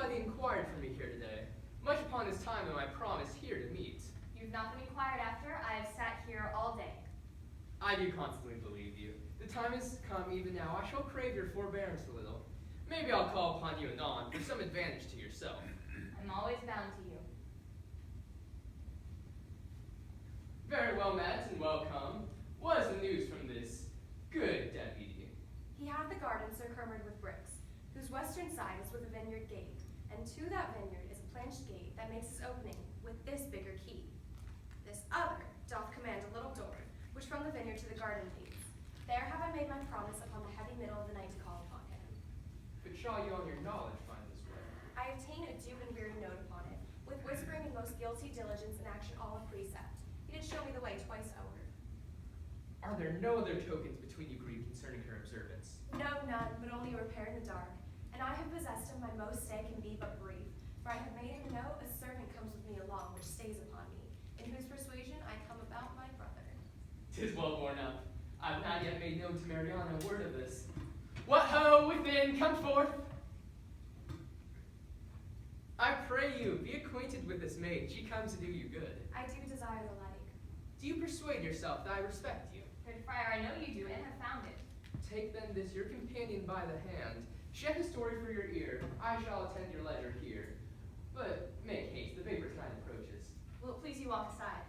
hardly inquired for me here today. Much upon this time am I promised here to meet. You've not been inquired after. I have sat here all day. I do constantly believe you. The time has come even now. I shall crave your forbearance a little. Maybe I'll call upon you anon for some advantage to yourself. I'm always bound to you. Very well met and welcome. What is the news from this good deputy? He hath the garden circumferred with bricks, whose western side is with a vineyard gate, and to that vineyard is a planched gate that makes his opening with this bigger key. This other doth command a little door, which from the vineyard to the garden leads. There have I made my promise upon the heavy middle of the night to call upon him. But shall you on your knowledge find this way? I obtain a due and weary note upon it, with whispering and most guilty diligence and action all of precept. He did show me the way twice over. Are there no other tokens between you agreed concerning her observance? No, none, but only a repair in the dark. And I have possessed him, my most stay can be but brief. For I have made him know a servant comes with me along, which stays upon me, in whose persuasion I come about my brother. 'Tis well borne up. I've not yet made known to Mariana a word of this. What ho, within, come forth! I pray you, be acquainted with this maid. She comes to do you good. I do desire the like. Do you persuade yourself that I respect you? Good friar, I know you do, and have found it. Take then this your companion by the hand. Shed a story for your ear. I shall attend your leisure here. But make haste, the vapor's night approaches. Will it please you walk aside?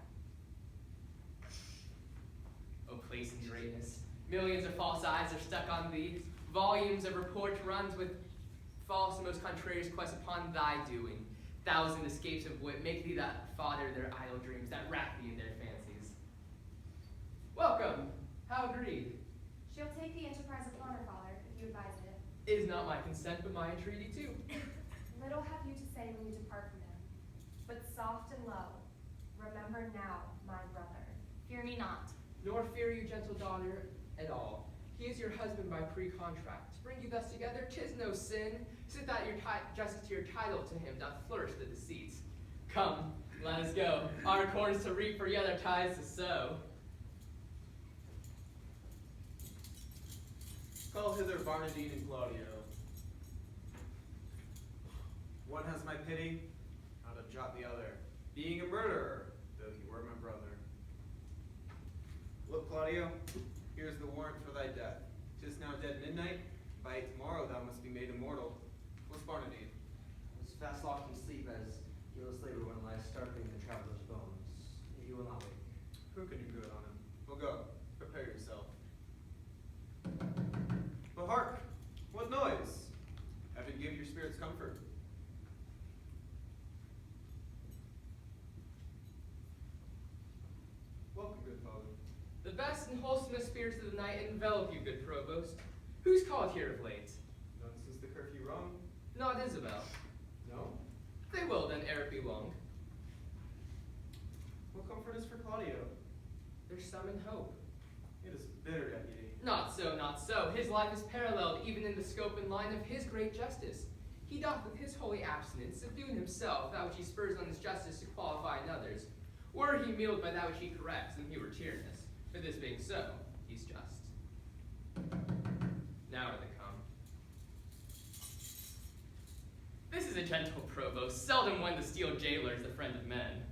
O place and greatness, millions of false eyes are stuck on thee. Volumes of report runs with false and most contrarious quests upon thy doing. Thousand escapes of wit make thee that fodder their idle dreams that wrap thee in their fancies. Welcome. How agreed? She'll take the enterprise upon her, father, if you advise it. It is not my consent, but my entreaty too. Little have you to say when you depart from him, but soft and low. Remember now, my brother. Fear me not. Nor fear you, gentle daughter, at all. He is your husband by pre-contract. To bring you thus together, 'tis no sin, sit that your justice to your title to him doth flourish the deceits. Come, let us go. Our corn is to reap, for yet our tithes to sow. Call hither Barnardine and Claudio. One has my pity, not a jot the other, being a murderer, though he were my brother. Look, Claudio, here's the warrant for thy death. 'Tis now dead midnight. By tomorrow thou must be made immortal. What's Barnardine? Was fast locked in sleep as heedless labor when lies starkling the traveler's bones. He will not wake. Who can do good on him? Well, go, prepare yourself. But hark! What noise? Heaven give your spirits comfort. Welcome, good father. The best and wholesomest spirits of the night envelop you, good provost. Who's called here of late? None since the curfew rung? Not Isabel. No? They will then, ere it be long. What comfort is for Claudio? There's some in hope. It is bitter, deputy. Not so, not so. His life is paralleled even in the scope and line of his great justice. He doth with his holy abstinence subdue in himself that which he spurs on his justice to qualify in others. Were he mealed by that which he corrects, then he were tyrannous. For this being so, he's just. Now are they come. This is a gentle provost, seldom one to steal jailers, the friend of men.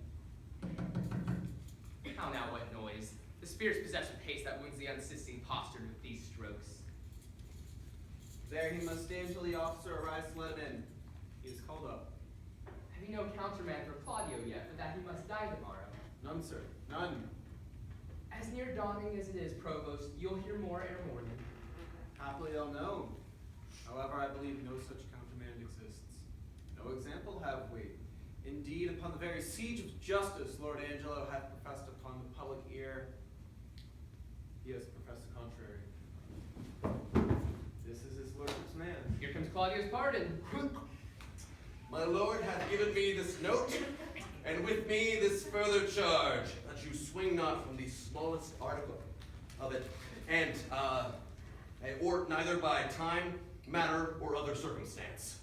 How now, what noise? The spirit's possessed with haste that wounds the unsisting postern with these strokes. There he must stand till the officer arrives to let him in. He is called up. Have you no countermand for Claudio yet, but that he must die tomorrow? None, sir. None. As near dawning as it is, provost, you'll hear more ere morning. Happily unknown. However, I believe no such countermand exists. No example have we. Indeed, upon the very siege of justice, Lord Angelo hath professed upon the public ear. He has professed the contrary. This is his lordship's man. Here comes Claudio's pardon. My lord hath given me this note, and with me this further charge, that you swing not from the smallest article of it, and or neither by time, matter, or other circumstance.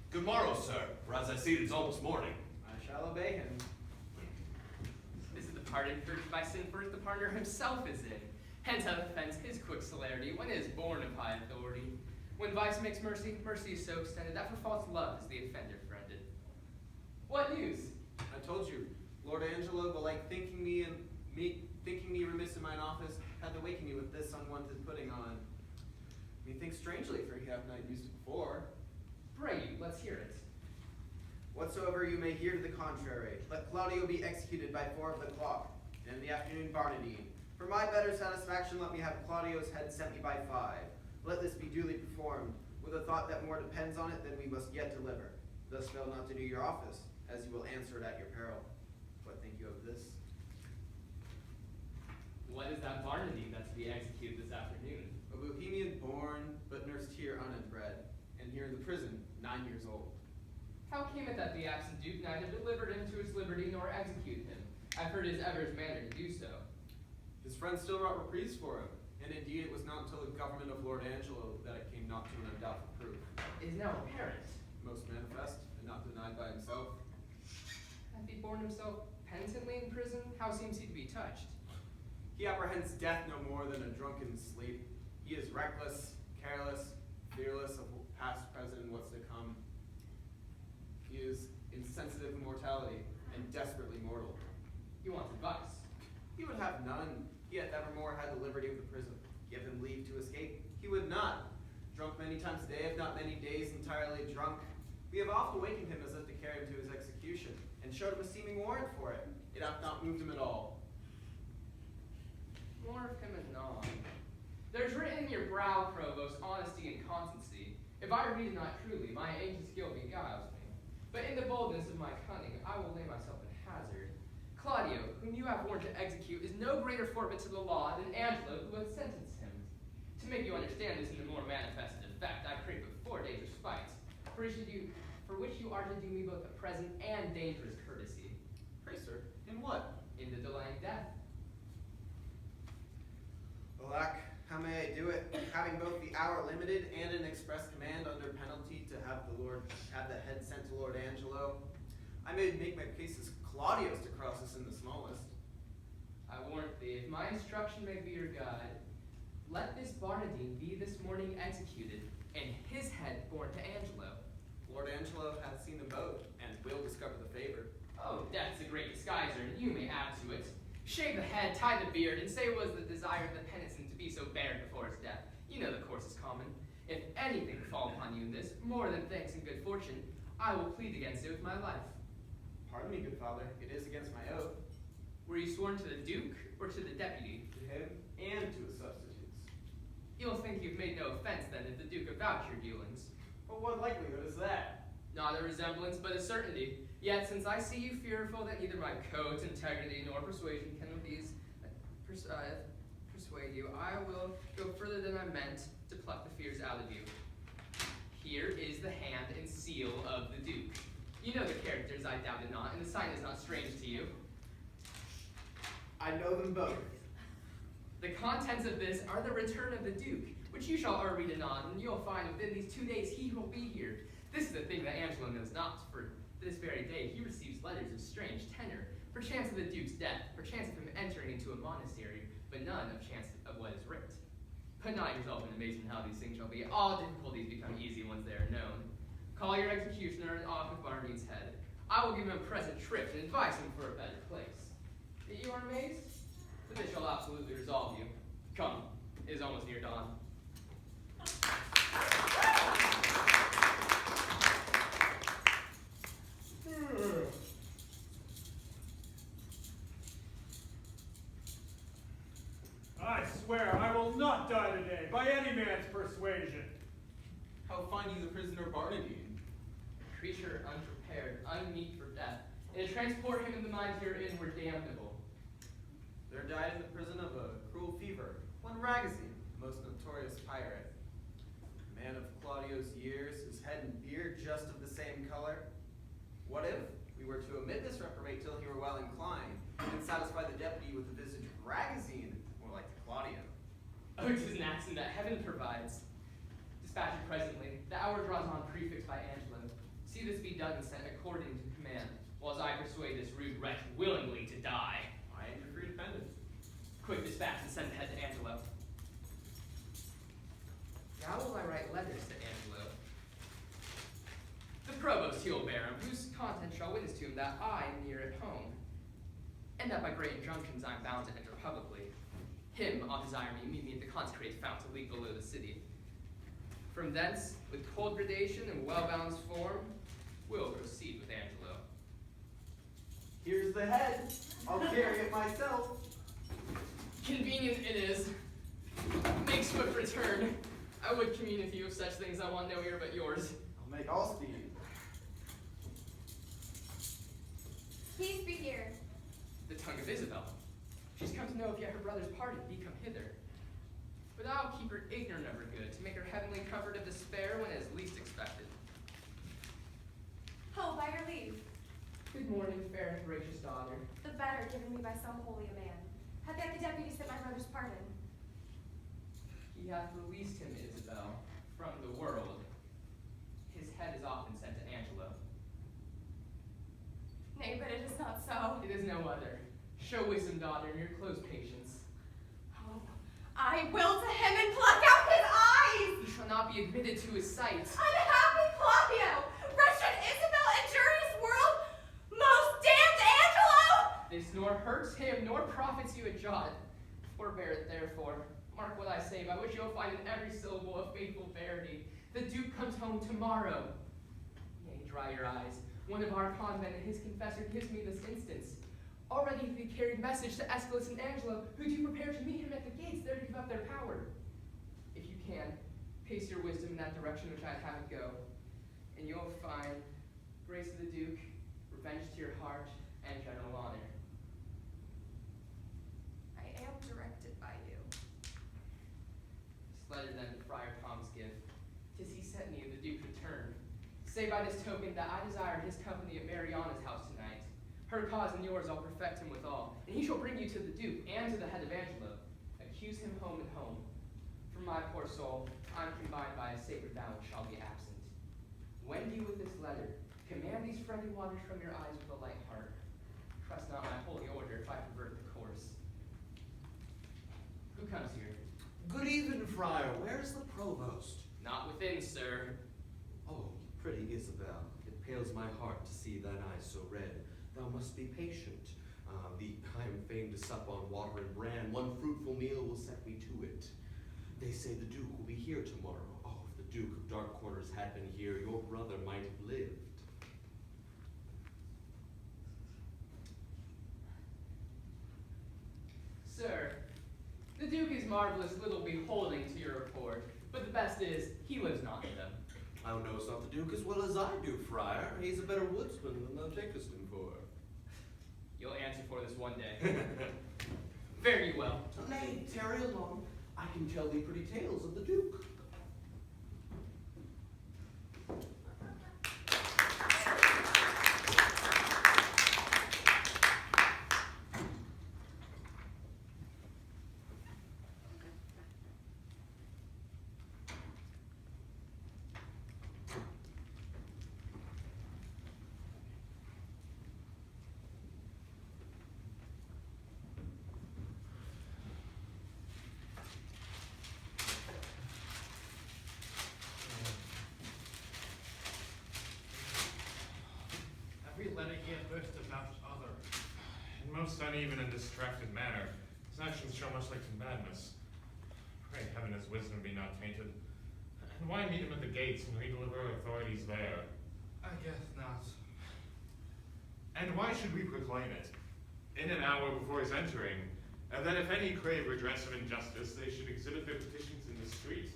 Good morrow, sir, for as I see it is almost morning. I shall obey him. This is the pardon purged by sin, for the pardoner himself is in. Hence hath offends his quick celerity when it is born of high authority. When vice makes mercy, mercy is so extended that for false love is the offender friended. What news? I told you, Lord Angelo, belike thinking me remiss in mine office, hath awakened me with this unwonted pudding on. Methinks strangely, for he hath not used it before. Pray you, let's hear it. Whatsoever you may hear to the contrary, let Claudio be executed by 4 of the clock, and in the afternoon Barnardine. For my better satisfaction, let me have Claudio's head sent me by 5. Let this be duly performed, with a thought that more depends on it than we must yet deliver. Thus fail not to do your office, as you will answer it at your peril. What think you of this? What is that Barnardine that's to be executed this afternoon? A Bohemian born, but nursed here unbred, and here in the prison, 9 years old. How came it that the absent Duke neither delivered him to his liberty nor executed him? I've heard it is ever his manner to do so. His friends still wrought reprieve for him, and indeed it was not until the government of Lord Angelo that it came not to an undoubted proof. It is now apparent. Most manifest, and not denied by himself. Hath he borne himself penitently in prison? How seems he to be touched? He apprehends death no more than a drunken sleep. He is reckless, careless, fearless of past, present, and what's to come. He is insensitive of mortality, and desperately mortal. He wants advice. He would have none. He hath evermore had the liberty of the prison. Give him leave to escape, he would not. Drunk many times a day, if not many days entirely drunk. We have oft awakened him as if to carry him to his execution, and showed him a seeming warrant for it. It hath not moved him at all. More of him anon. There's written in your brow, Provost, honesty and constancy. If I read it not truly, my ancient skill beguiles me. But in the boldness of my cunning, I will lay myself in hazard. Claudio, whom you have warrant to execute, is no greater forfeit to the law than Angelo, who hath sentenced him. To make you understand this in the more manifest effect, I crave but 4 days' respite, for which you are to do me both a present and dangerous courtesy. Pray, sir, in what? In the delaying death. Alack, how may I do it? Having both the hour limited And an express command under penalty to have the head sent to Lord Angelo. I may make my case as Claudio's to cross us in the smallest. I warrant thee, if my instruction may be your guide, let this Barnardine be this morning executed, and his head borne to Angelo. Lord Angelo hath seen them both, and will discover the favor. Oh, death's a great disguiser, and you may add to it. Shave the head, tie the beard, and say it was the desire of the penitent to be so bared before his death. You know the course is common. If anything fall upon you in this, more than thanks and good fortune, I will plead against it with my life. Pardon me, good father, it is against my oath. Were you sworn to the Duke, or to the deputy? To him and to his substitutes. You'll think you've made no offense, then, if the Duke avouch your dealings. But what likelihood is that? Not a resemblance, but a certainty. Yet, since I see you fearful that neither my coat, integrity, nor persuasion can with these persuade you, I will go further than I meant to pluck the fears out of you. Here is the hand and seal of the Duke. You know the characters, I doubt it not, and the sign is not strange to you. I know them both. The contents of this are the return of the Duke, which you shall read anon, and you'll find within these 2 days he will be here. This is the thing that Angelo knows not, for this very day he receives letters of strange tenor, perchance of the Duke's death, perchance of him entering into a monastery, but none of chance of what is writ. Put not yourself in amazement how these things shall be. All difficulties become easy once they are known. Call your executioner and off with Barnardine's head. I will give him a present trip and advise him for a better place. You are amazed? But this shall absolutely resolve you. Come, it is almost near dawn. I swear I will not die today by any man's persuasion. How find you the prisoner Barnardine? A creature unprepared, unmeet for death, and to transport him in the mind herein were damnable. There died in the prison of a cruel fever one Ragazine, the most notorious pirate. A man of Claudio's years, his head and beard just of the same color. What if we were to omit this reprobate till he were well inclined, and satisfy the deputy with the visage of Ragazine, more like to Claudio? Oh, 'tis an accident that heaven provides. Dispatch it presently. The hour draws on prefixed by Angelo. See this be done and sent according to command, while as I persuade this rude wretch willingly to die. I am your free dependent. Quick dispatch and send the head to Angelo. Now will I write letters Teal Barum, whose contents shall witness to him that I am near at home, and that by great injunctions I am bound to enter publicly. Him I'll desire me meet me at the consecrated fount a league below the city. From thence, with cold gradation and well-balanced form, we'll proceed with Angelo. Here's the head. I'll carry it myself. Convenient it is. Make swift return. I would commune with you of such things I want no ear but yours. I'll make all speed. Peace be here. The tongue of Isabel. She's come to know if yet her brother's pardon be come hither. But I'll keep her ignorant of her good, to make her heavenly comfort of despair when it is least expected. Oh, by your leave. Good morning, fair and gracious daughter. The better given me by so holy a man. Had that the deputy sent my brother's pardon? He hath released him, Isabel, from the world. His head is often sent to Angelo. Nay, but it is not so. It is no other. Show wisdom, daughter, in your close patience. Oh, I will to him and pluck out his eyes! He shall not be admitted to his sight. Unhappy Claudio! Wretched Isabel, injurious world! Most damned Angelo! This nor hurts him, nor profits you a jot. Forbear it, therefore. Mark what I say, by which you'll find in every syllable of faithful verity. The Duke comes home tomorrow. Nay, dry your eyes. One of our convent and his confessor gives me this instance. Already he carried message to Aeschylus and Angelo, who do prepare to meet him at the gates, there to give up their power. If you can, pace your wisdom in that direction which I'd have it go, and you'll find grace of the Duke, revenge to your heart, and general honor. I am directed by you. This letter then to Friar Tom's give. 'Tis he sent me, and the Duke returned. Say by this token that I desire his company at Mariana's house tonight. Her cause and yours I'll perfect him withal, and he shall bring you to the Duke and to the head of Angelo. Accuse him home and home. For my poor soul, I'm combined by a sacred vow and shall be absent. Wend you with this letter, command these friendly waters from your eyes with a light heart. Trust not my holy order if I pervert the course. Who comes here? Good even, friar. Where's the provost? Not within, sir. Oh, pretty Isabel, it pails my heart to see thine eyes so red. Thou must be patient. I am fain to sup on water and bran. One fruitful meal will set me to it. They say the Duke will be here tomorrow. Oh, if the Duke of Dark Corners had been here, your brother might have lived. Sir, the Duke is marvelous little beholding to your report, but the best is, he lives not in them. Thou knowest not the Duke as well as I do, friar. He's a better woodsman than thou takest him for. You'll answer for this one day. Fare you well. Nay, tarry along. I can tell thee pretty tales of the Duke. Every letter he addressed about other, in most uneven and distracted manner. His actions show much like to madness. Pray heaven his wisdom be not tainted. And why meet him at the gates and redeliver authorities there? I guess not. And why should we proclaim it? In an hour before his entering, and that if any crave redress of injustice, they should exhibit their petitions in the street.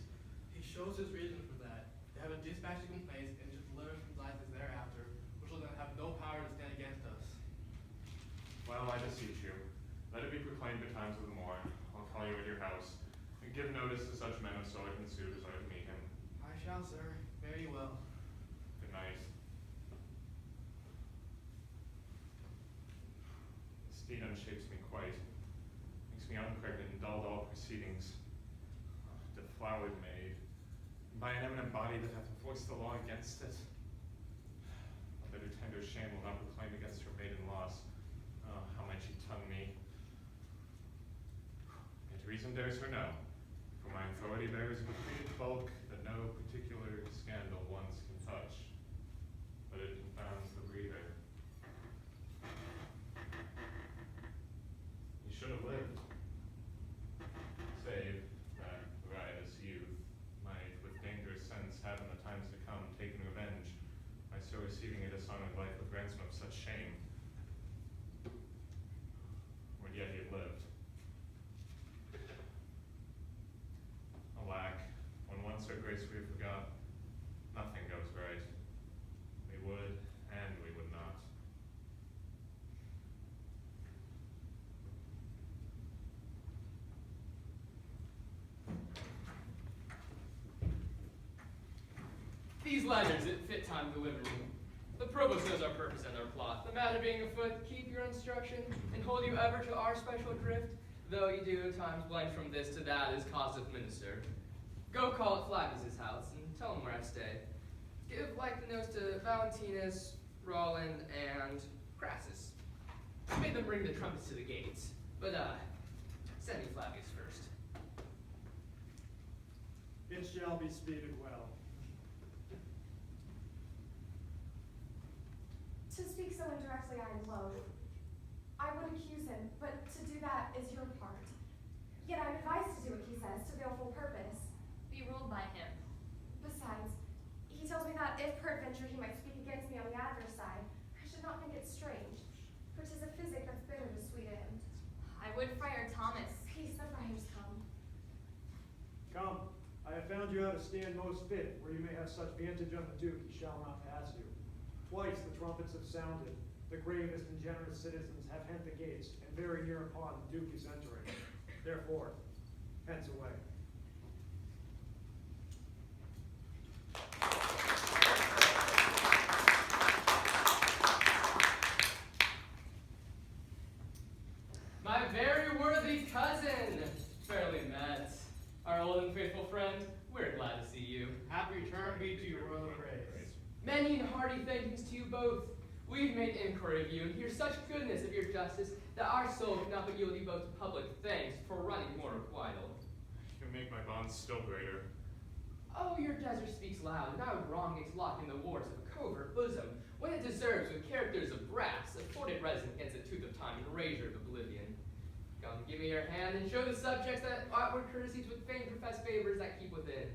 He shows his reason for that. They have a dispatch of complaints and just deliver compliances thereafter, which will then have no power to stand against us. Well, I beseech you, let it be proclaimed betimes of the morn. I'll call you at your house, and give notice to such men of sword and suit as are to meet him. I shall, sir. Fare you well. Good night. This deed unshapes me quite. Makes me unpregnant and dulled all proceedings. Deflowered maid, by an eminent body that hath enforced the law against it. But her tender shame will not proclaim against her maiden loss. Oh, how might she tongue me? Yet reason dares her no, for my authority bears a decreed bulk that no particular scandal once can touch. But it letters at fit time delivered me. The provost knows our purpose and our plot. The matter being afoot, keep your instruction, and hold you ever to our special drift, though you do at times blank from this to that as cause of minister. Go call at Flavius' house, and tell him where I stay. Give like the notes to Valentinus, Roland, and Crassus. I made them bring the trumpets to the gates, but send me Flavius first. It shall be speeded well. To speak so indirectly, I am loath. I would accuse him, but to do that is your part. Yet I'm advised to do what he says to baleful purpose. Be ruled by him. Besides, he tells me that if peradventure he might speak against me on the adverse side, I should not think it strange, for 'tis a physic that's bitter to sweet end. I would Friar Thomas. Peace, the friars come. Come, I have found you how to stand most fit, where you may have such vantage on the Duke he shall not pass you. Twice the trumpets have sounded, the gravest and generous citizens have hent the gates, and very near upon the Duke is entering. Therefore, hence away. My very worthy cousin, fairly met. Our old and faithful friend, we're glad to see you. Happy return be to your royal praise. Many and hearty thankings to you both. We've made inquiry of you, and hear such goodness of your justice, that our soul cannot but yield you both public thanks for running more requital. You make my bonds still greater. Oh, your desert speaks loud, and I would wrong its lock in the wars of a covert bosom, when it deserves with characters of brass, afforded resin against the tooth of time and razor of oblivion. Come, give me your hand, and show the subjects that outward courtesies with fain profess favors that keep within.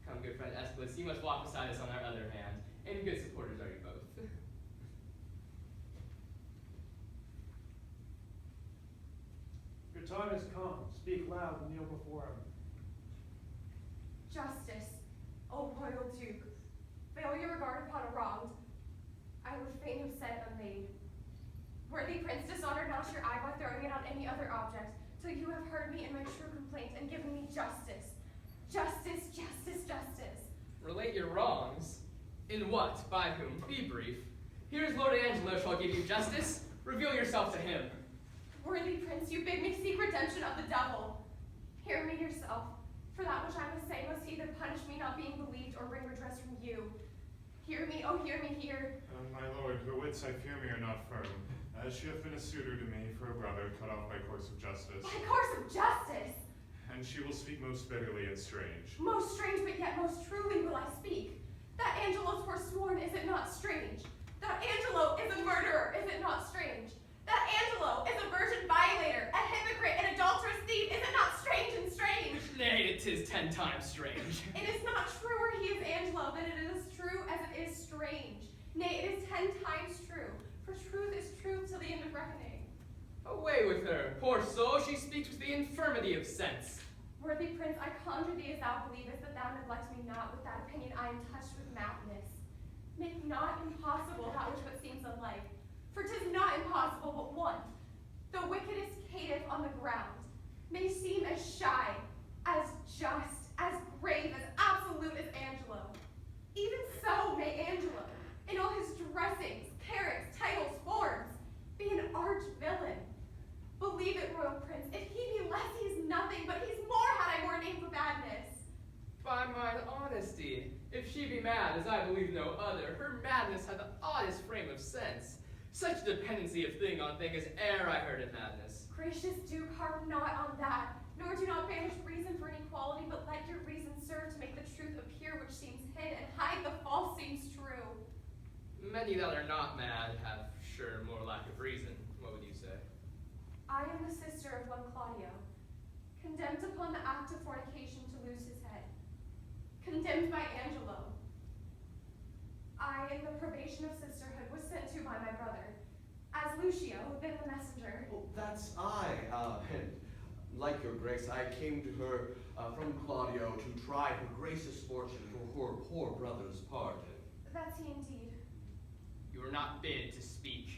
Come, good friend Aeschylus, you must walk beside us on our other hand, and good supporters are you both. Your time has come. Speak loud and kneel before him. Justice, O royal Duke, failure regard upon a wronged, I would fain have said unmade. Worthy prince, dishonor not your eye by throwing it on any other object, till you have heard me in my true complaint and given me justice. Justice, justice, justice. Relate your wrongs. In what? By whom? Be brief. Here's Lord Angelo shall give you justice. Reveal yourself to him. Worthy prince, you bid me seek redemption of the devil. Hear me yourself, for that which I must say must either punish me not being believed or bring redress from you. Hear me, oh hear me here. My lord, her wits I fear me are not firm, as she hath been a suitor to me for a brother cut off by course of justice. By course of justice! And she will speak most bitterly and strange. Most strange, but yet most truly will I speak. That Angelo's forsworn, is it not strange? That Angelo is a murderer, is it not strange? That Angelo is a virgin violator, a hypocrite, an adulterous thief, is it not strange and strange? Nay, it is 10 times strange. It is not truer he is Angelo than it is true as it is strange. Nay, it is 10 times true, for truth is truth till the end of reckoning. Away with her. Poor soul, she speaks with the infirmity of sense. Worthy prince, I conjure thee as thou believest that thou neglect me not with that opinion I am touched with madness. Make not impossible that which but seems unlike, for 'tis not impossible but one. The wickedest caitiff on the ground may seem as shy, as just, as grave, as absolute as Angelo. Even so may Angelo, in all his dressings, carrots, titles, forms, be an arch villain. Believe it, royal prince, if he be less, he is nothing, but he's more had I more name for badness. By mine honesty, if she be mad, as I believe no other, her madness had the oddest frame of sense. Such dependency of thing on thing as e'er I heard in madness. Gracious Duke, harp not on that, nor do not banish reason for inequality, but let your reason serve to make the truth appear which seems hid, and hide the false seems true. Many that are not mad have sure more lack of reason. What would you say? I am the sister of one Claudio, condemned upon the act of fornication to lose his head, condemned by Angelo. I, in the probation of sisterhood, was sent to by my brother, as Lucio, then the messenger. Oh, that's I, and like your grace, I came to her from Claudio to try her gracious fortune for her poor brother's pardon. That's he indeed. You are not bid to speak.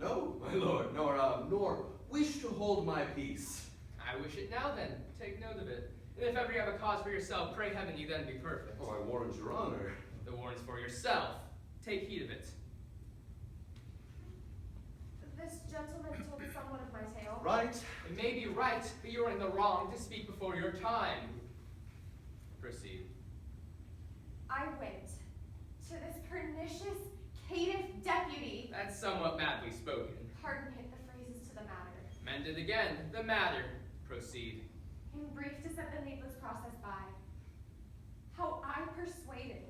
No, my lord, nor wish to hold my peace. I wish it now then. Take note of it. And if ever you have a cause for yourself, pray heaven you then be perfect. Oh, I warrant your honor. The warrant's for yourself. Take heed of it. This gentleman told someone of my tale. Right. It may be right, but you are in the wrong to speak before your time. Proceed. I went to this pernicious, caitiff deputy. That's somewhat madly spoken. Pardon hit the phrases to the matter. Mended again. The matter. Proceed. In brief, to set the needless process by. How I persuaded.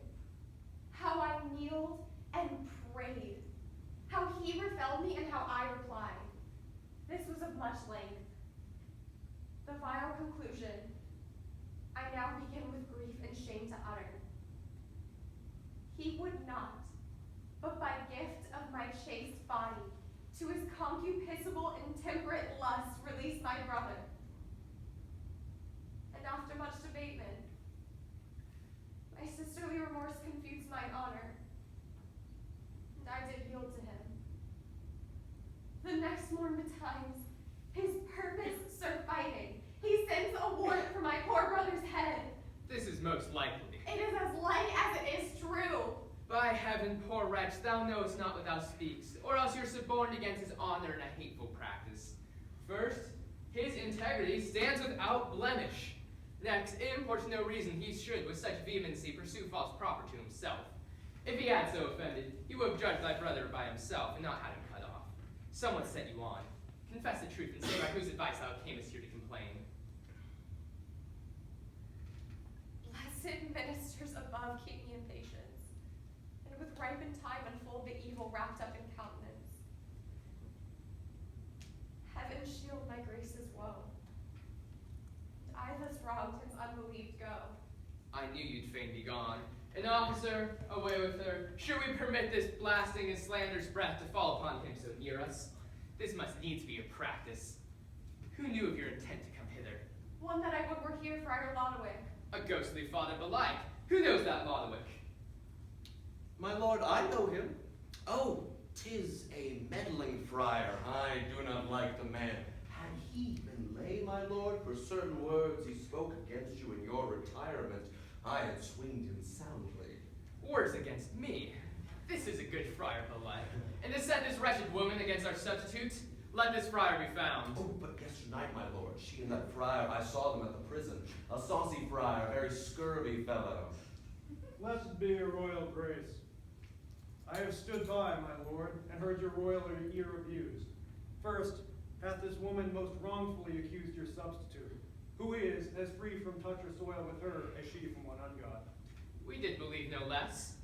How I kneeled and prayed. How he repelled me and how I replied. This was of much length. The vile conclusion I now begin with grief and shame to utter. He would not, but by gift of my chaste body, to his concupiscible intemperate lust release my brother. And after much debatement, my sisterly remorse confused mine honor, and I did yield to him. The next morn betimes, his purpose surfighting, he sends a warrant for my poor brother's head. This is most likely. It is as like as it is true. By heaven, poor wretch, thou knowest not what thou speakst, or else you're suborned against his honor in a hateful practice. First, his integrity stands without blemish. Next, it imports no reason he should with such vehemency pursue false proper to himself. If he had so offended, he would have judged thy brother by himself, and not had him cut off. Someone sent you on. Confess the truth, and say by whose advice thou camest here to complain. Blessed ministers above keep me in patience, and with ripened time unfold the evil wrapped up in countenance. Heaven shield my grace's woe, and I thus wronged his unbelieved go. I knew you'd fain be gone. An officer, away with her. Should we permit this blasting and slanderous breath to fall upon him so near us? This must needs be a practice. Who knew of your intent to come hither? One that I would were here, Friar Lodowick. A ghostly father belike. Who knows that Lodowick? My lord, I know him. Oh, 'tis a meddling friar. I do not like the man. Had he been lay, my lord, for certain words he spoke against you in your retirement, I had swinged him soundly. Words against me. This is a good friar belike. And to set this wretched woman against our substitute, let this friar be found. Oh, but yesternight, my lord, she and that friar, I saw them at the prison. A saucy friar, a very scurvy fellow. Blessed be your royal grace. I have stood by, my lord, and heard your royal ear abused. First, hath this woman most wrongfully accused your substitute, who is as free from touch or soil with her as she from one ungod. We did believe no less.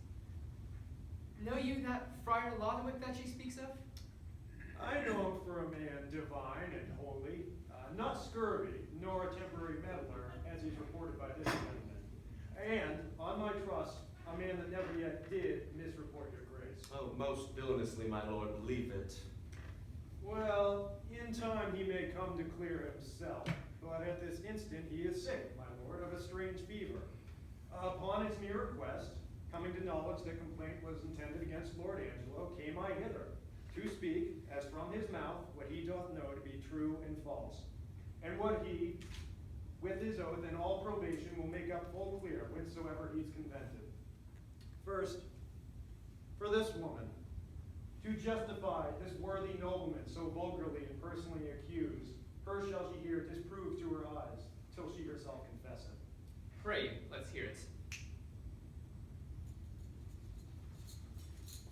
Know you that Friar Lodowick that she speaks of? I know him for a man divine and holy, not scurvy, nor a temporary meddler, as he's reported by this gentleman. And, on my trust, a man that never yet did misreport your grace. Oh, most villainously, my lord, believe it. Well, in time he may come to clear himself, but at this instant he is sick, my lord, of a strange fever. Upon his mere request, coming to knowledge that complaint was intended against Lord Angelo, came I hither, to speak, as from his mouth, what he doth know to be true and false, and what he, with his oath and all probation, will make up full clear whensoever he's convented. First, for this woman, to justify this worthy nobleman so vulgarly and personally accused, her shall she hear disprove to her eyes, till she herself confess it. Pray, let's hear it.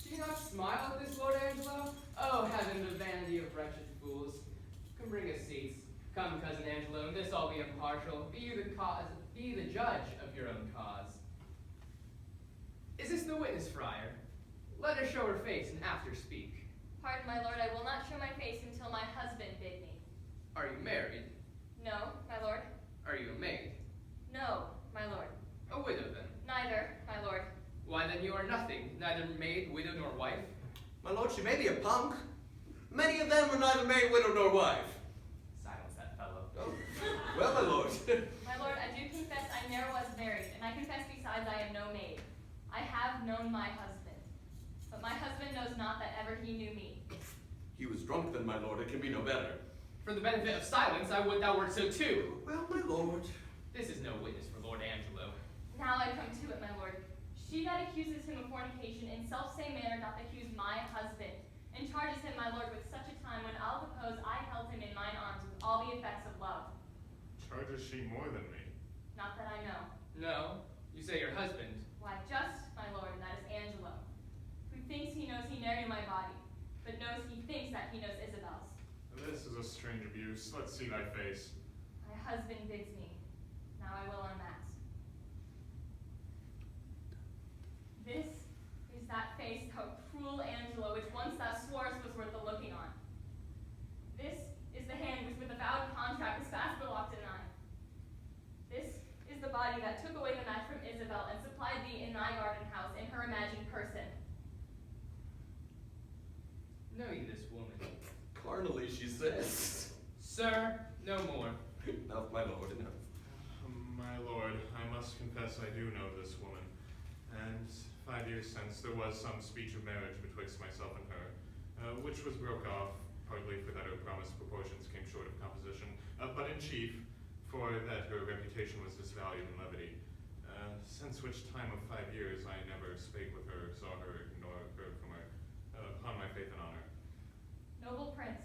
Do you not smile at this, Lord Angelo? Oh, heaven, the vanity of wretched fools. Come bring us seats. Come, cousin Angelo, and this all be impartial. Be you the cause, be the judge of your own cause. Is this the witness, friar? Let her show her face and after speak. Pardon, my lord, I will not show my face until my husband bid me. Are you married? No, my lord. Are you a maid? No, my lord. A widow, then? Neither, my lord. Why, then you are nothing, neither maid, widow, nor wife. My lord, she may be a punk. Many of them are neither maid, widow, nor wife. Silence that fellow. Oh, well, my lord. My lord, I do confess I ne'er was married, and I confess besides I am no maid. I have known my husband, but my husband knows not that ever he knew me. He was drunk then, my lord, it can be no better. For the benefit of silence, I would thou wert so too. Well, my lord, This is no witness for Lord Angelo. Now I come to it, my lord. She that accuses him of fornication in self-same manner doth accuse my husband, and charges him, my lord, with such a time when I'll suppose I held him in mine arms with all the effects of love. Charges she more than me? Not that I know. No, you say your husband. Why, just, my lord, and that is Angelo, who thinks he knows he ne'er knew my body, but knows he thinks that he knows Isabel's. This is a strange abuse. Let's see thy face. My husband bids me. Now I will unmask. This is that face, thou cruel Angelo, which once thou sworest was worth the looking on. This is the hand which with a vowed contract is fast belocked in thine. This is the body that took away the match from Isabel and supplied thee in thy garden house in her imagined person. Know you this woman? Carnally, she says. Sir, no more. Enough, my lord, enough. My lord, I must confess I do know this woman. And 5 years since there was some speech of marriage betwixt myself and her, which was broke off, partly for that her promised proportions came short of composition, but in chief, for that her reputation was disvalued in levity. Since which time of 5 years I never spake with her, saw her, nor heard from her, upon my faith and honor. Noble prince,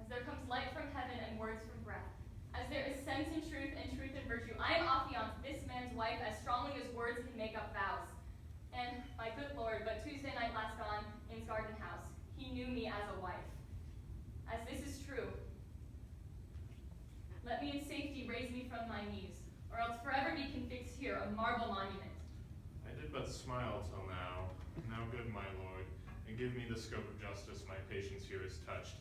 as there comes light from heaven and words from breath, as there is sense in truth and truth in virtue, I am affianced this man's wife as strongly as words can make up vows. And, my good lord, but Tuesday night last gone, in's garden house, he knew me as a wife. As this is true, let me in safety raise me from my knees, or else forever be confixed here a marble monument. I did but smile till now. Now good, my lord, and give me the scope of justice my patience here is touched.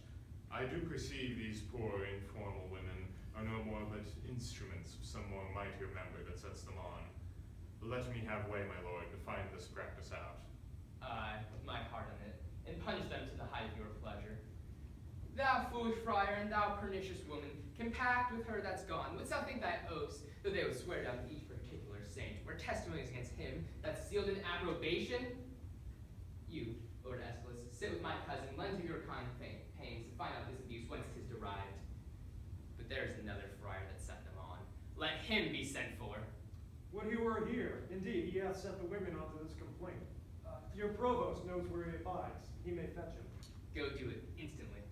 I do perceive these poor informal women are no more but instruments of some more mightier member that sets them on. Let me have way, my lord, to find this practice out. Aye, with my heart on it, and punish them to the height of your pleasure. Thou foolish friar, and thou pernicious woman, compact with her that's gone, wouldst thou think thy oaths, though they would swear down each particular saint, were testimonies against him that's sealed in approbation? You, Lord Aeschylus, sit with my cousin, lend to your kind pains, to find out this abuse whence 'tis derived. But there's another friar that sent them on. Let him be sent for. Would he were here. Indeed, he hath sent the women onto this complaint. Your provost knows where he abides. He may fetch him. Go do it instantly.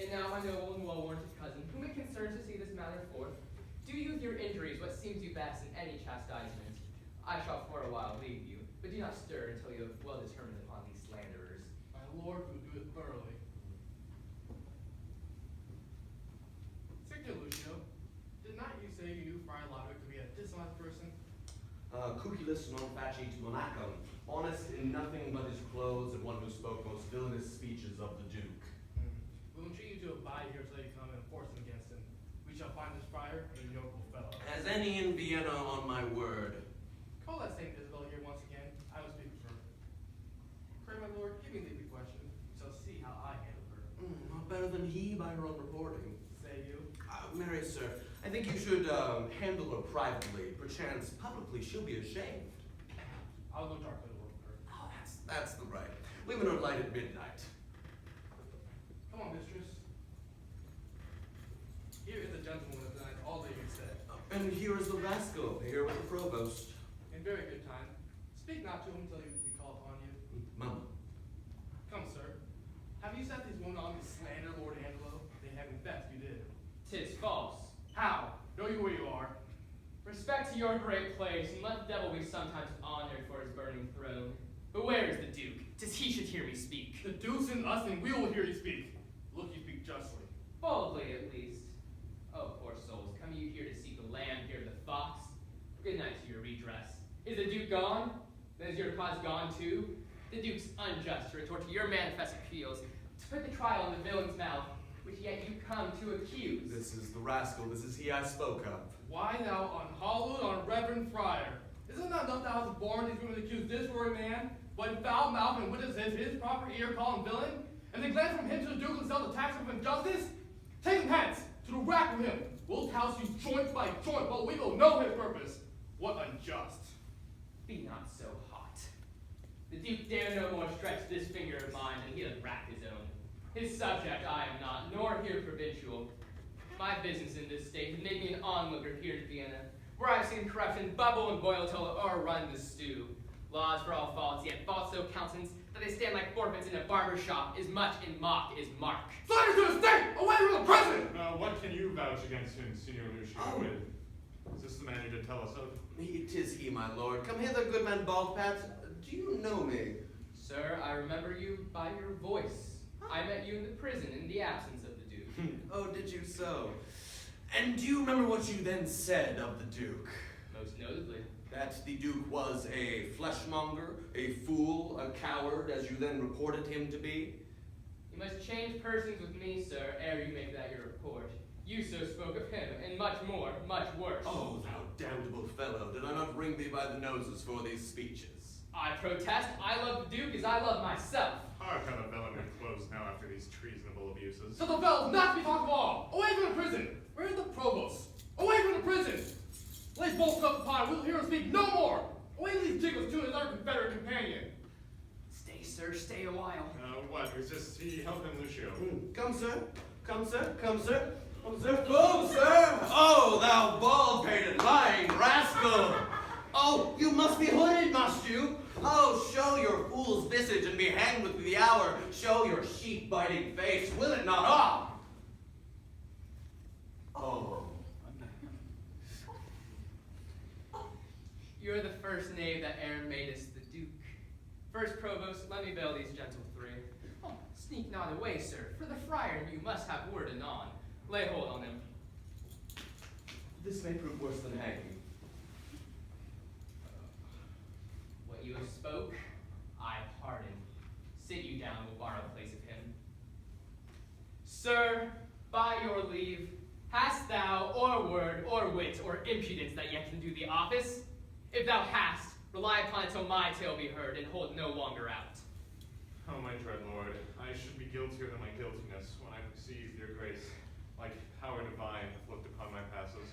And now, my noble and well-warranted cousin, whom it concerns to see this matter forth, do you with your injuries what seems you best in any chastisement. I shall for a while leave you, but do not stir until you have well determined upon these slanderers. My lord will do it thoroughly. Victor Lucio, did not you say you knew Friar Lodowick to be a dishonest person? Cuculus non facit monachum, honest in nothing but his clothes, and one who spoke most villainous speeches of the Duke. We will entreat you to abide here till you come and enforce them against him. We shall find this friar a yokel fellow. As any in Vienna, on my word. Call that Saint Isabel here once again. I will speak with her. Pray, my lord, give me leave to question. We shall see how I handle her. Not better than he by her own reporting. Say you. Marry, sir, I think you should handle her privately. Perchance publicly she'll be ashamed. I'll go darkly to work with her. Oh, that's the right. Women are light at midnight. Come on, mistress. Here is a gentleman that denies all that you said. And here is the rascal, here with the provost. In very good time. Speak not to him till we call upon you. Mama. Come, sir. Have you set these women on to slander Lord Angelo? They have confessed you did. 'Tis false. How? Know you where you are. Respect to your great place, and let the devil be sometimes honored for his burning throne. But where is the Duke? 'Tis he should hear me speak. The Duke's in us, and we will hear you speak. Look, you speak justly. Boldly, at least. Oh, poor souls, come you here to seek the lamb, here the fox? Good night to your redress. Is the Duke gone? Then is your cause gone too? The Duke's unjust to retort to your manifest appeals, to put the trial in the villain's mouth, which yet you come to accuse. This is the rascal, this is he I spoke of. Why thou unhallowed, unreverend friar? Is it not enough thou hast borne these women to accuse this worthy man, but in foul mouth and witnesses his proper ear call him villain? And then glance from him to the Duke himself the tax of injustice? Take him hence, to the rack with him. We'll house you joint by joint, but we will know his purpose. What unjust. Be not so hot. The Duke dare no more stretch this finger of mine than he hath racked his own. His subject I am not, nor here provincial. My business in this state has made me an onlooker here in Vienna, where I've seen corruption bubble and boil till it o'errun the stew. Laws for all faults, yet faults so countenance that they stand like forfeits in a barber shop, as much in mock as mark. Slander to the state! Away from the prison! What can you vouch against him, Signor Lucio, with? Is this the man you did tell us of? It is he, my lord. Come hither, good man Baldpat. Do you know me? Sir, I remember you by your voice. I met you in the prison in the absence of the Duke. Oh, did you so? And do you remember what you then said of the Duke? Most notably. That the Duke was a fleshmonger, a fool, a coward, as you then reported him to be? You must change persons with me, sir, ere you make that your report. You so spoke of him, and much more, much worse. Oh, thou damnable fellow, did I not wring thee by the noses for these speeches? I protest, I love the Duke as I love myself. Hark how the villain is closed now after these treasonable abuses. So the fellows not to be talked of all! Away from the prison! Where is the provost? Away from the prison! Lay both stuff upon, we'll hear him speak no more! Away with these jiggles to his other Confederate companion! Stay, sir, stay a while. What? Resist he? Help him, Lucio. Come, sir. Come, sir. Come, sir. Come, sir. Come, sir. Oh, thou bald-pated, lying rascal! Oh, you must be hooded, must you? Oh, show your fool's visage and be hanged with the hour. Show your sheep-biting face, will it not? Ah! Oh. You're the first knave that e'er made us the Duke. First provost, let me bail these gentle three. Oh, sneak not away, sir, for the friar and you must have word anon. Lay hold on him. This may prove worse than hanging. What you have spoke, I pardon. Sit you down, we'll borrow place of him. Sir, by your leave, hast thou or word, or wit, or impudence that yet can do the office? If thou hast, rely upon it till my tale be heard, and hold no longer out. Oh, my dread lord, I should be guiltier than my guiltiness when I perceive your grace, like power divine, hath looked upon my passes.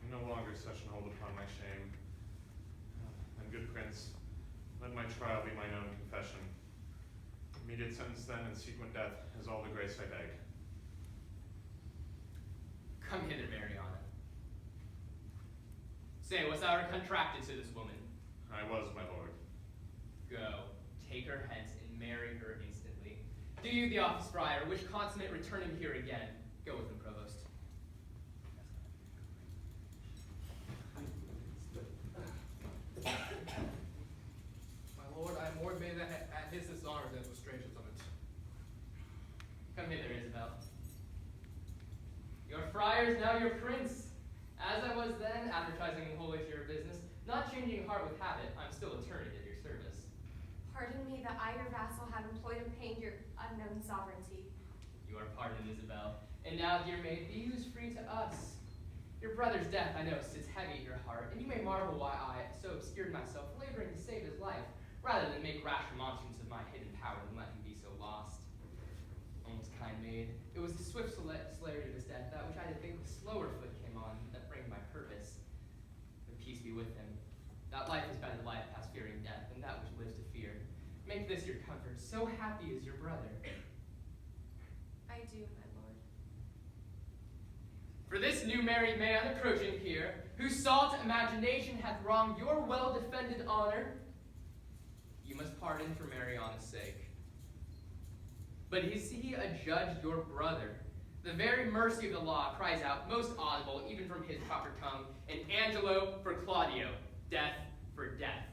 No longer such an hold upon my shame. And good prince, let my trial be mine own confession. Immediate sentence then and sequent death is all the grace I beg. Come hither, Mariana. Say, wast thou contracted to this woman? I was, my lord. Go, take her hence, and marry her instantly. Do you the office, friar, which consummate return him here again? Go with him, provost. My lord, I am more made at his dishonor than was strangers of it. Come hither, Isabel. Your friar is now your prince. As I was then, advertising wholly to your business, not changing heart with habit, I'm still attorney at your service. Pardon me that I, your vassal, have employed and pained your unknown sovereignty. You are pardoned, Isabel. And now, dear maid, be used free to us. Your brother's death, I know, sits heavy at your heart, and you may marvel why I so obscured myself, laboring to save his life, rather than make rash remonstrance of my hidden power and let him be so lost. Almost kind maid, it was the swift celerity of his death, that which I did think with slower foot came on, that framed my purpose. But peace be with him. That life is better life past fearing death, than that which lives to fear. Make this your comfort, so happy is your brother. I do, my lord. For this new married man approaching here, whose salt imagination hath wronged your well-defended honor, you must pardon for Mariana's sake. But is he a judge, your brother? The very mercy of the law cries out, most audible, even from his proper tongue, and Angelo for Claudio, death for death.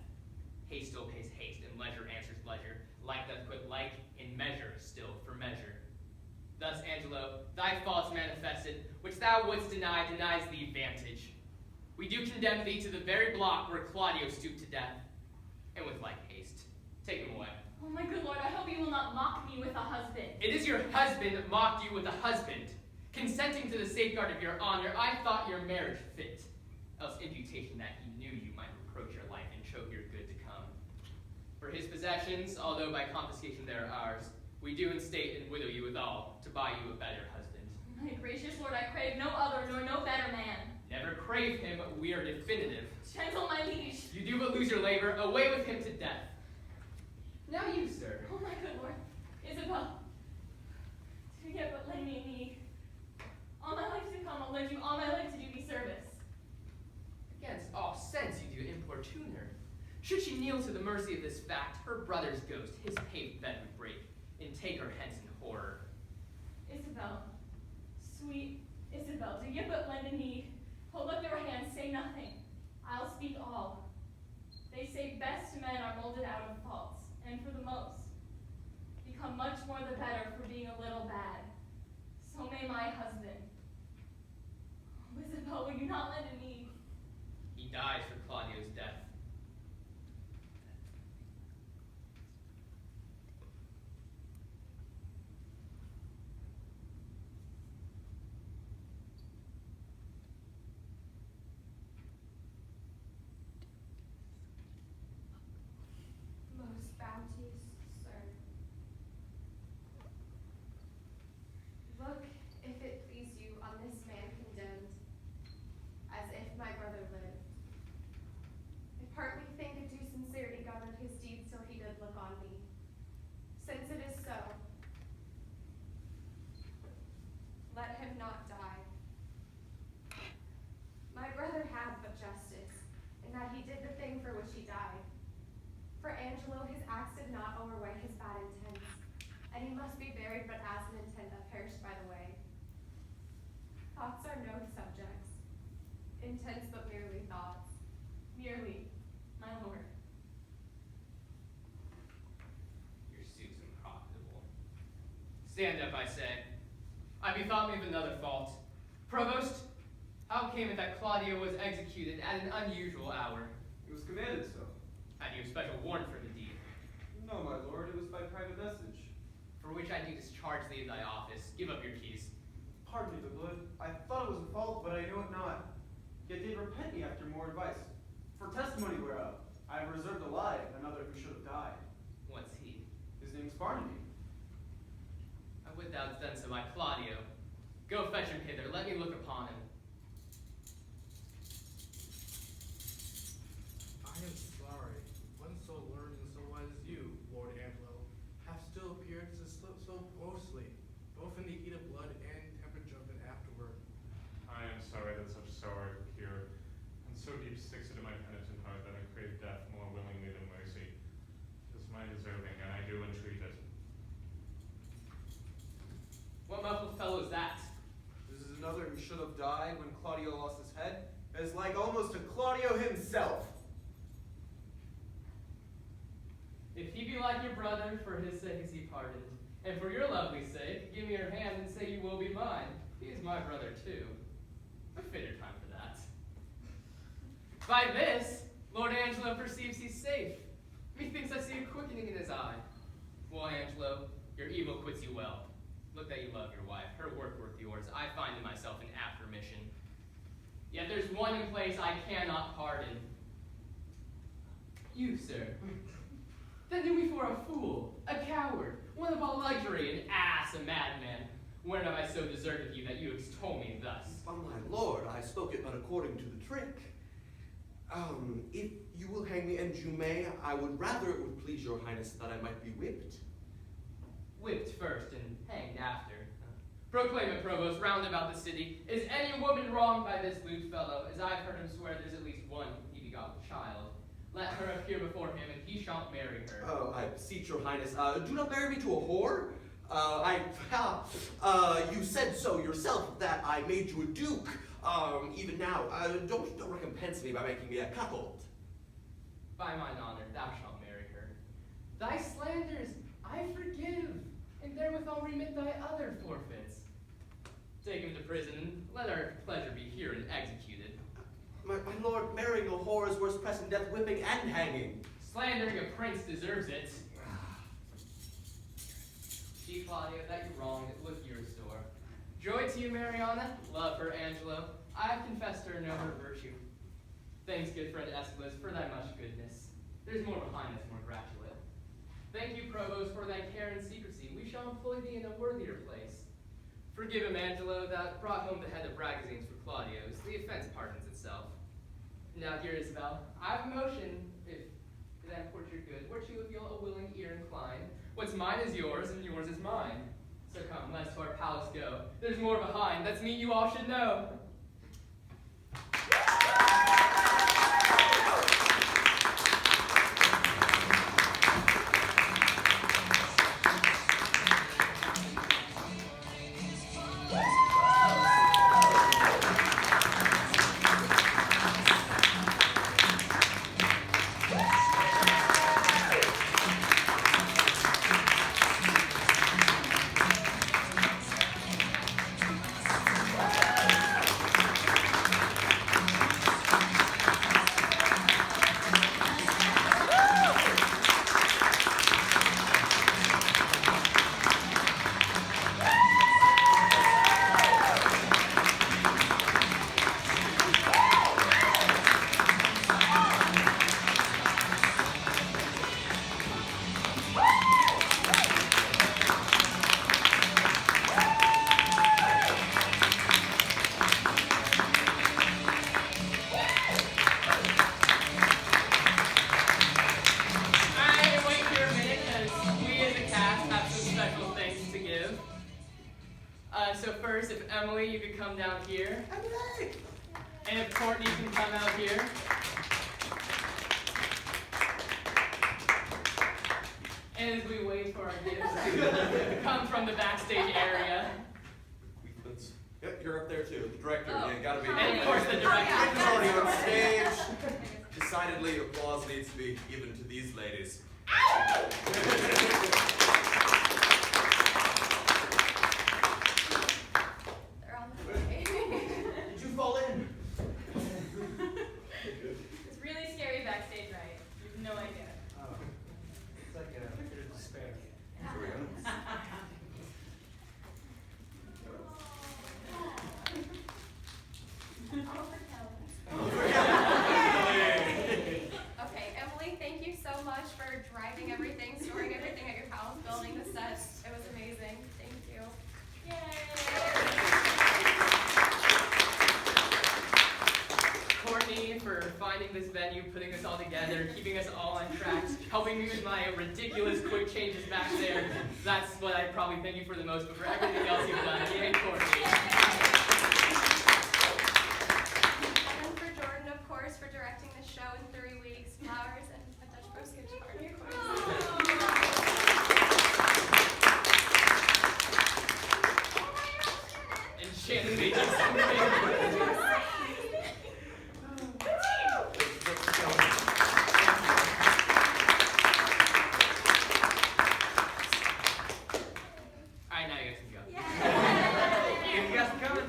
Haste still pays haste, and leisure answers leisure. Like doth put like, in measure still for measure. Thus, Angelo, thy faults manifested, which thou wouldst deny, denies thee vantage. We do condemn thee to the very block where Claudio stooped to death, and with like haste. Take him away. Oh my good lord, I hope you will not mock me with a husband. It is your husband that mocked you with a husband. Consenting to the safeguard of your honor, I thought your marriage fit. Else imputation that he knew you might reproach your life and choke your good to come. For his possessions, although by confiscation they are ours, we do instate and widow you withal, to buy you a better husband. My gracious lord, I crave no other nor no better man. Never crave him, we are definitive. Gentle my liege. You do but lose your labor, away with him to death. Now you, sir. Oh my good lord. Isabel. Do yet but lay me a knee. kneel to the mercy of this fact, her brother's ghost his paved bed would break, and take her hence in horror. Isabel, sweet Isabel, do you but lend a need? Hold up your hands, say nothing. I'll speak all. They say best men are molded out of faults, and for the most, become much more the better for being a little bad. So may my husband. Oh, Isabel, will you not lend a need? He dies for Claudio's death. Most bounteous sir, look, if it please you, on this man condemned, as if my brother lived. I partly think a due sincerity governed his deeds till he did look on me. Since it is so, let him not die. My brother had but justice, in that he did the thing for which he died. For Angelo, his acts did not overweigh his bad intents, and he must be buried but as an intent that perished by the way. Thoughts are no subjects, intents but merely thoughts. Merely, my lord. Your suit's unprofitable. Stand up, I say. I bethought me of another fault. Provost, how came it that Claudio was executed at an unusual hour? It was commanded so. Had you a special warrant for the deed? No, my lord, it was by private message. For which I do discharge thee of thy office. Give up your keys. Pardon me, the blood. I thought it was a fault, but I knew it not. Yet did repent me after more advice. For testimony whereof, I have reserved alive another who should have died. What's he? His name's Barnaby. I would thou hadst done so by Claudio. Go fetch him hither. Let me look upon him. I am sorry, one so learned and so wise as you, Lord Angelo, have still appeared to slip so grossly, both in the heat of blood and tempered judgment afterward. I am sorry that such sorrow I procure, and so deep sticks it in my penitent heart that I crave death more willingly than mercy. It is my deserving, and I do entreat it. What muffled fellow is that? This is another who should have died when Claudio lost his head. It is like almost to Claudio himself. If he be like your brother, for his sake is he pardoned. And for your lovely sake, give me your hand and say you will be mine. He is my brother too. A fitter time for that. By this, Lord Angelo perceives he's safe. Methinks I see a quickening in his eye. Well, Angelo, your evil quits you well. Look that you love your wife, her work worth yours. I find in myself an apt remission. Yet there's one in place I cannot pardon. You, sir. That knew me for a fool, a coward, one of all luxury, an ass, a madman. When have I so deserted you that you extol me thus? By my lord, I spoke it but according to the trick. If you will hang me, and you may, I would rather it would please your highness that I might be whipped. Whipped first and hanged after. Proclaim it, provost, round about the city. Is any woman wronged by this lewd fellow? As I've heard him swear there's at least one he begot with child. Let her appear before him, and he shall marry her. Oh, I beseech your highness, do not marry me to a whore. You said so yourself that I made you a duke. Even now, don't recompense me by making me a cuckold. By mine honor, thou shalt marry her. Thy slanders I forgive, and therewith I'll remit thy other forfeits. Take him to prison, let our pleasure be here and executed. My lord, marrying a whore is worse press in death, whipping, and hanging. Slandering a prince deserves it. See, Claudio, that you wronged, look you restore. Joy to you, Mariana, love her, Angelo. I have confessed her, know her virtue. Thanks, good friend Aeschylus, for thy much goodness. There's more behind us, more gratulate. Thank you, provost, for thy care and secrecy. We shall employ thee in a worthier place. Forgive him, Angelo, that brought home the head of Bragazines for Claudio's. The offense pardons itself. Now, dear Isabel, I have a motion, if that port your good, whereto if you'll a willing ear incline. What's mine is yours, and yours is mine. So come, let's to our palace go. There's more behind, that's me you all should know. So first, if Emily, you could come down here. Emily! And if Courtney can come out here. And as we wait for our gifts to come from the backstage area. Bequeathments. Yep, you're up there too. The director, Oh. yeah, gotta be. And of course the director. Director's already on stage. Decidedly, applause needs to be given to these ladies. They're on the way. Did you fall in? It's really scary backstage, right? You have no idea. Oh. It's like a picture of despair. Here we go. Okay, Emily, thank you so much for driving everything, storing everything at your house, building the sets. It was amazing. Thank you. Courtney for finding this venue, putting this all together, keeping us all on track, helping me with my ridiculous quick changes back there. That's what I probably thank you for the most, but for everything else you've done, yay, Courtney. And for Jordan, of course, for directing the show in 3 weeks, flowers, and a Dutch Bros gift card, of course. And Shannon making something. Alright, now you guys can go. Thank you, you guys are coming.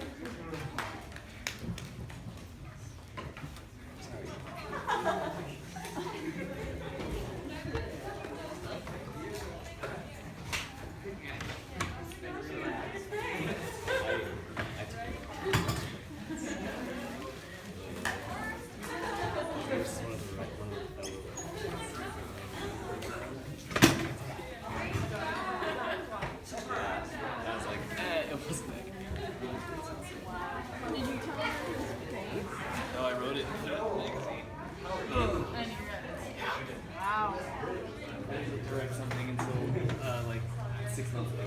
No, I wrote it and put it in the magazine. Wow. I didn't direct something until like 6 months ago.